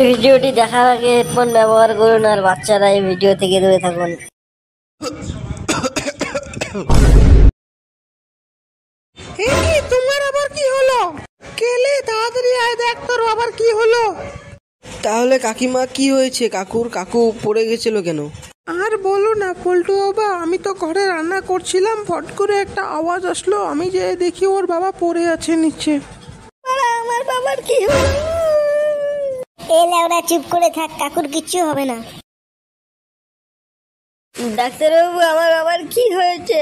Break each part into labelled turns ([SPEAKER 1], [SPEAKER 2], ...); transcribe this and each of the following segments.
[SPEAKER 1] ভিডিওটি দেখার আগে হেডফোন ব্যবহার করুন আর বাচ্চারা এই ভিডিও থেকে দূরে থাকুন।
[SPEAKER 2] তোমার আবার কি হলো? কেলে তাড়াতাড়ি আয়, দেখ তোর আবার কি হলো।
[SPEAKER 3] তাহলে কাকিমা কি হয়েছে? কাকু পড়ে গেছিল কেন?
[SPEAKER 2] আর বলো না পল্টু বাবা, আমি তো ঘরে রান্না করছিলাম, ফট করে একটা আওয়াজ আসলো, আমি যে দেখি ওর বাবা পড়ে আছে নিচে।
[SPEAKER 1] আমার বাবার কি হলো? এলে ওরা চুপ করে থাক, কাকুর কিচ্ছু হবে না। ডাক্তারবাবু, আমার বাবার কি হয়েছে?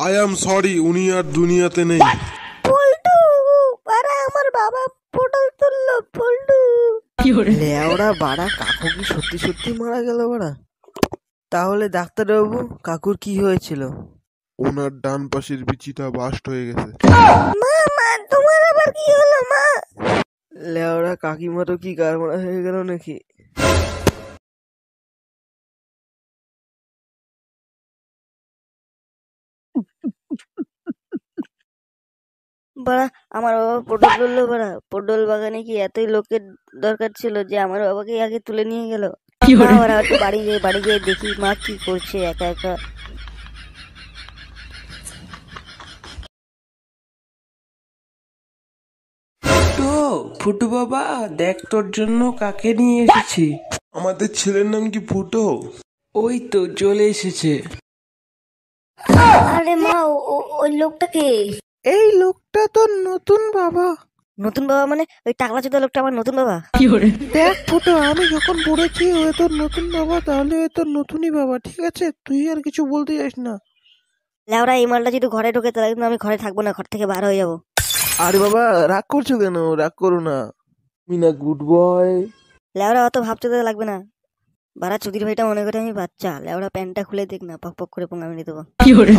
[SPEAKER 4] আই এম সরি, উনি আর দুনিয়াতে নেই।
[SPEAKER 1] পল্টু, পারা আমার বাবা পটল তুললো। পল্টু,
[SPEAKER 3] লেওড়া বাড়া, কাকু কি সত্যি সত্যি মারা গেল বাড়া? তাহলে ডাক্তারবাবু, কাকুর কি হয়েছিল?
[SPEAKER 4] ওনার ডান পাশের বিচিটা বাস্ট হয়ে গেছে।
[SPEAKER 1] মা মা তোমার আবার কি হলো মা?
[SPEAKER 3] লেওড়া কাকিমারও কি গার মারা হয়ে গেল নাকি?
[SPEAKER 1] বাড়া, আমার বাবা পটল তুললো। বাড়া, পটল বাগানে কি এতই লোকের দরকার ছিল যে আমার বাবাকে আগে তুলে নিয়ে গেল? ওরা একটু বাড়ি গিয়ে দেখি মা কি করছে একা একা।
[SPEAKER 2] ফুটু বাবা, দেখ তোর জন্য কাকে নিয়ে এসেছি।
[SPEAKER 4] আমাদের ছেলের নাম কি ফুটো?
[SPEAKER 2] ওই তো চলে এসেছে।
[SPEAKER 1] আরে মা, ওই লোকটাকে।
[SPEAKER 2] এই লোকটা তোর নতুন বাবা।
[SPEAKER 1] নতুন বাবা মানে ওই টাকলা চোদা লোকটা আমার নতুন বাবা?
[SPEAKER 2] দেখ ফুটো, আমি যখন বলেছি ও তোর নতুন বাবা, তাহলে এ তোর নতুনই বাবা, ঠিক আছে? তুই আর কিছু বলতে যাস না।
[SPEAKER 1] লেওরা, এই মালটা যদি ঘরে ঢোকে তাহলে কিন্তু আমি ঘরে থাকবো না, ঘর থেকে বার হয়ে যাবো।
[SPEAKER 3] আরে বাবা, রাগ করছো কেন? রাগ করো না, মিনা গুড বয়।
[SPEAKER 1] লেওরা, অত ভাবতে তো লাগবে না। বাড়া চুদির ভাইটা মনে করে আমি বাচ্চা। লেওরা, প্যান্টটা খুলে দেখ না, পক পক করে পোঙা মেরে দেবো।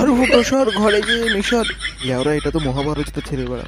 [SPEAKER 3] আর ফুটো সর, ঘরে গিয়ে মিশর। লেওরা, এটা তো মহাভারত ছেলে বাড়া।